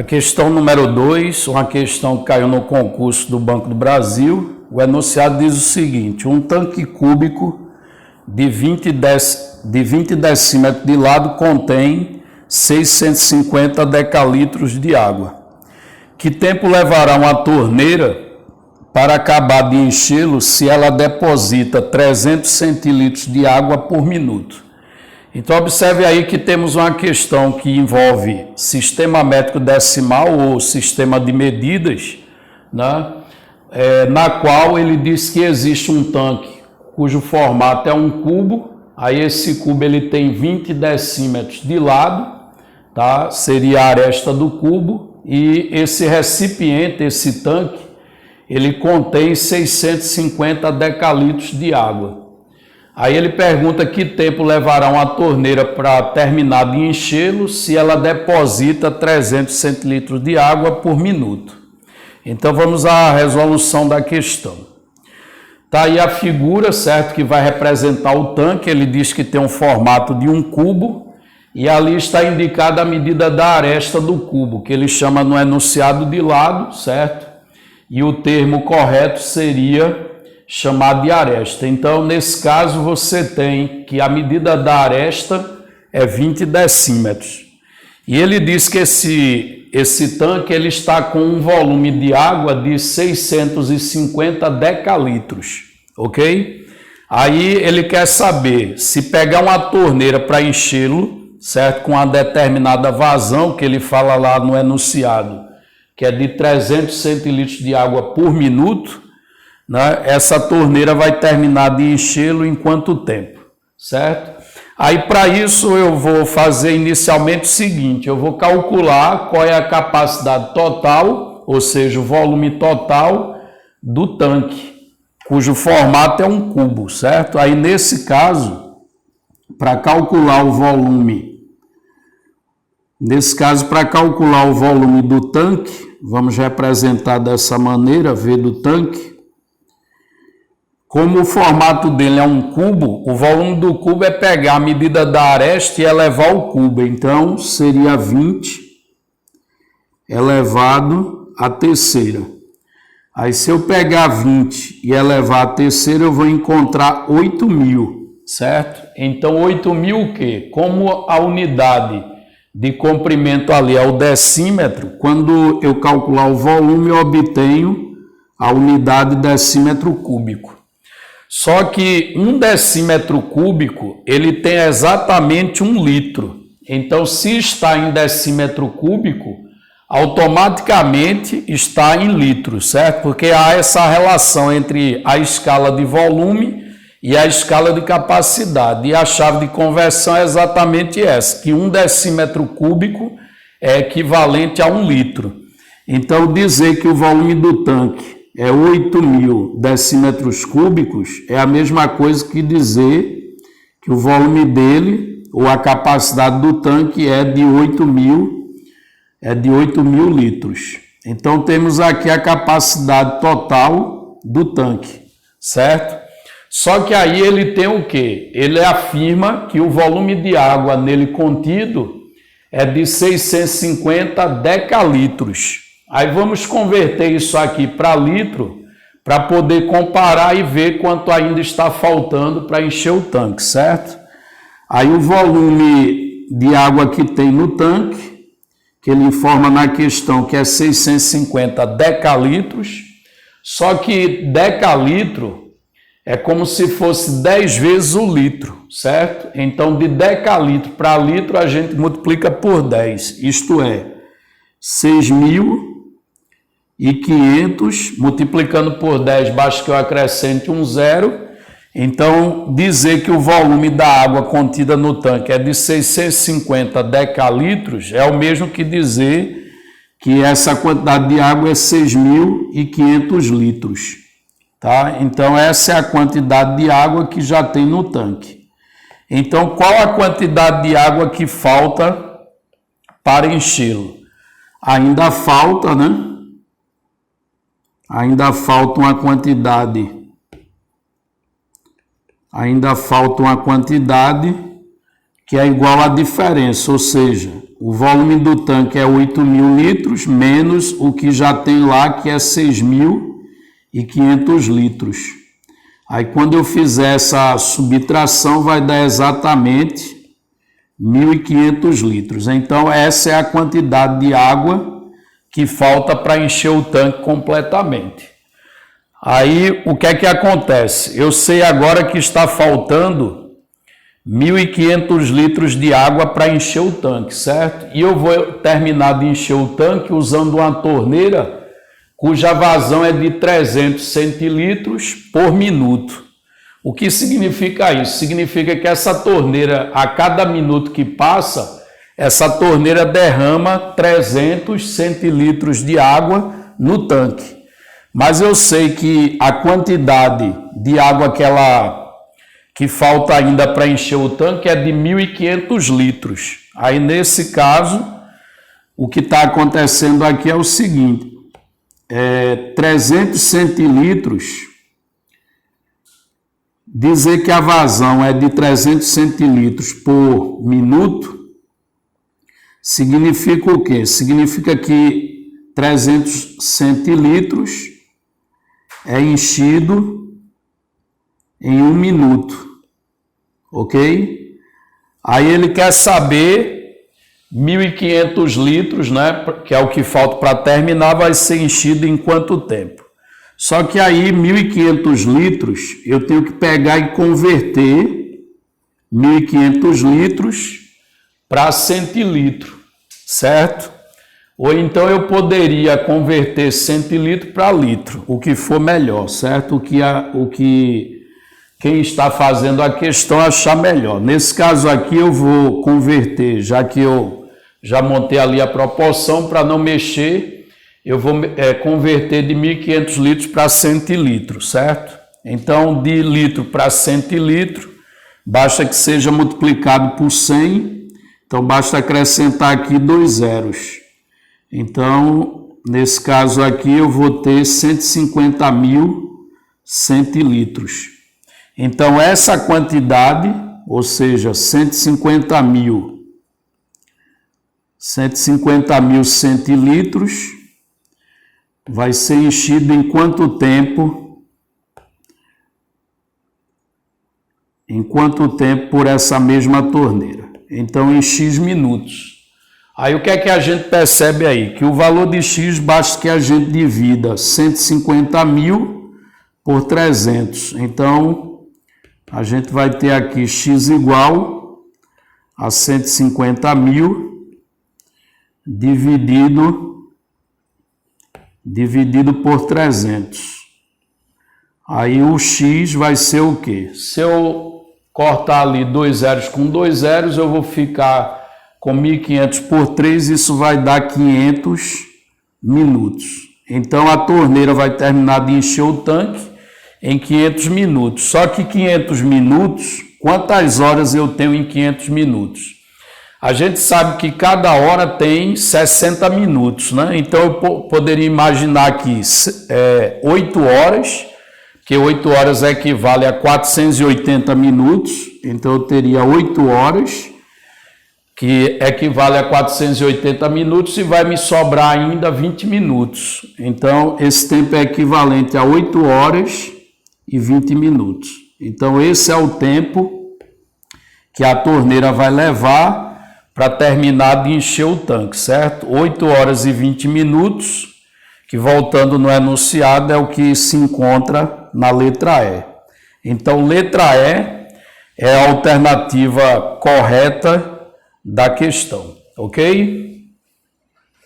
A questão número 2, uma questão que caiu no concurso do Banco do Brasil. O enunciado diz o seguinte: um tanque cúbico de 20 decímetros de lado contém 650 decalitros de água. Que tempo levará uma torneira para acabar de enchê-lo se ela deposita 300 centilitros de água por minuto? Então, observe aí que temos uma questão que envolve sistema métrico decimal ou sistema de medidas, né? Na qual ele diz que existe um tanque cujo formato é um cubo. Aí esse cubo ele tem 20 decímetros de lado, tá? Seria a aresta do cubo, e esse recipiente, esse tanque, ele contém 650 decalitros de água. Aí ele pergunta que tempo levará uma torneira para terminar de enchê-lo se ela deposita 300 centilitros de água por minuto. Então vamos à resolução da questão. Tá aí a figura, certo, que vai representar o tanque. Ele diz que tem um formato de um cubo e ali está indicada a medida da aresta do cubo, que ele chama no enunciado de lado, certo? E o termo correto seria chamado de aresta. Então, nesse caso, você tem que a medida da aresta é 20 decímetros. E ele diz que esse tanque ele está com um volume de água de 650 decalitros, ok? Aí ele quer saber se pegar uma torneira para enchê-lo, certo? Com uma determinada vazão, que ele fala lá no enunciado, que é de 300 centilitros de água por minuto, né? Essa torneira vai terminar de enchê-lo em quanto tempo, certo? Aí para isso eu vou fazer inicialmente o seguinte: eu vou calcular qual é a capacidade total, ou seja, o volume total do tanque, cujo formato é um cubo, certo? Aí nesse caso, para calcular o volume, do tanque, vamos representar dessa maneira, V do tanque. Como o formato dele é um cubo, o volume do cubo é pegar a medida da aresta e elevar o cubo. Então, seria 20 elevado à terceira. Aí, se eu pegar 20 e elevar à terceira, eu vou encontrar 8.000, certo? Então, 8.000 o quê? Como a unidade de comprimento ali é o decímetro, quando eu calcular o volume, eu obtenho a unidade decímetro cúbico. Só que 1 decímetro cúbico, ele tem exatamente 1 litro. Então, se está em decímetro cúbico, automaticamente está em litros, certo? Porque há essa relação entre a escala de volume e a escala de capacidade. E a chave de conversão é exatamente essa, que 1 decímetro cúbico é equivalente a 1 litro. Então, dizer que o volume do tanque é 8.000 decímetros cúbicos é a mesma coisa que dizer que o volume dele, ou a capacidade do tanque, é de 8.000 litros. Então, temos aqui a capacidade total do tanque, certo? Só que aí ele tem o quê? Ele afirma que o volume de água nele contido é de 650 decalitros. Aí vamos converter isso aqui para litro, para poder comparar e ver quanto ainda está faltando para encher o tanque, certo? Aí o volume de água que tem no tanque, que ele informa na questão que é 650 decalitros, só que decalitro é como se fosse 10 vezes o litro, certo? Então, de decalitro para litro, a gente multiplica por 10, isto é, 6.500, multiplicando por 10, basta que eu acrescente um zero. Então, dizer que o volume da água contida no tanque é de 650 decalitros é o mesmo que dizer que essa quantidade de água é 6.500 litros. Tá? Então, essa é a quantidade de água que já tem no tanque. Então, qual a quantidade de água que falta para enchê-lo? Ainda falta, né? Ainda falta uma quantidade que é igual à diferença, ou seja, o volume do tanque é 8.000 litros, menos o que já tem lá, que é 6.500 litros. Aí, quando eu fizer essa subtração, vai dar exatamente 1.500 litros. Então, essa é a quantidade de água que falta para encher o tanque completamente. Aí, o que é que acontece? Eu sei agora que está faltando 1.500 litros de água para encher o tanque, certo? E eu vou terminar de encher o tanque usando uma torneira cuja vazão é de 300 centilitros por minuto. O que significa isso? Significa que essa torneira, a cada minuto que passa, essa torneira derrama 300 centilitros de água no tanque. Mas eu sei que a quantidade de água que falta ainda para encher o tanque é de 1.500 litros. Aí, nesse caso, o que está acontecendo aqui é o seguinte: 300 centilitros, dizer que a vazão é de 300 centilitros por minuto, significa o quê? Significa que 300 centilitros é enchido em 1 minuto, ok? Aí ele quer saber 1.500 litros, né, que é o que falta para terminar, vai ser enchido em quanto tempo? Só que aí 1.500 litros eu tenho que pegar e converter 1.500 litros para centilitro, certo? Ou então eu poderia converter centilitro para litro, o que for melhor, certo? O que quem está fazendo a questão achar melhor. Nesse caso aqui eu vou converter, já que eu já montei ali a proporção, para não mexer, eu vou converter de 1.500 litros para centilitro, certo? Então, de litro para centilitro, basta que seja multiplicado por 100, então basta acrescentar aqui 2 zeros. Então, nesse caso aqui, eu vou ter 150.000 centilitros. Então, essa quantidade, ou seja, 150.000 centilitros, vai ser enchido em quanto tempo? Em quanto tempo por essa mesma torneira? Então, em X minutos. Aí, o que é que a gente percebe aí? Que o valor de X basta que a gente divida 150.000 por 300. Então, a gente vai ter aqui X igual a 150.000 dividido por 300. Aí o X vai ser o quê? Se eu cortar ali 2 zeros com 2 zeros, eu vou ficar com 1.500 por 3, isso vai dar 500 minutos. Então a torneira vai terminar de encher o tanque em 500 minutos. Só que 500 minutos, quantas horas eu tenho em 500 minutos? A gente sabe que cada hora tem 60 minutos, né? Então eu poderia imaginar aqui 8 horas, que 8 horas equivale a 480 minutos, então eu teria 8 horas, que equivale a 480 minutos, e vai me sobrar ainda 20 minutos. Então esse tempo é equivalente a 8 horas e 20 minutos. Então esse é o tempo que a torneira vai levar para terminar de encher o tanque, certo? 8 horas e 20 minutos, que voltando no enunciado é o que se encontra na letra E. Então, letra E é a alternativa correta da questão, ok?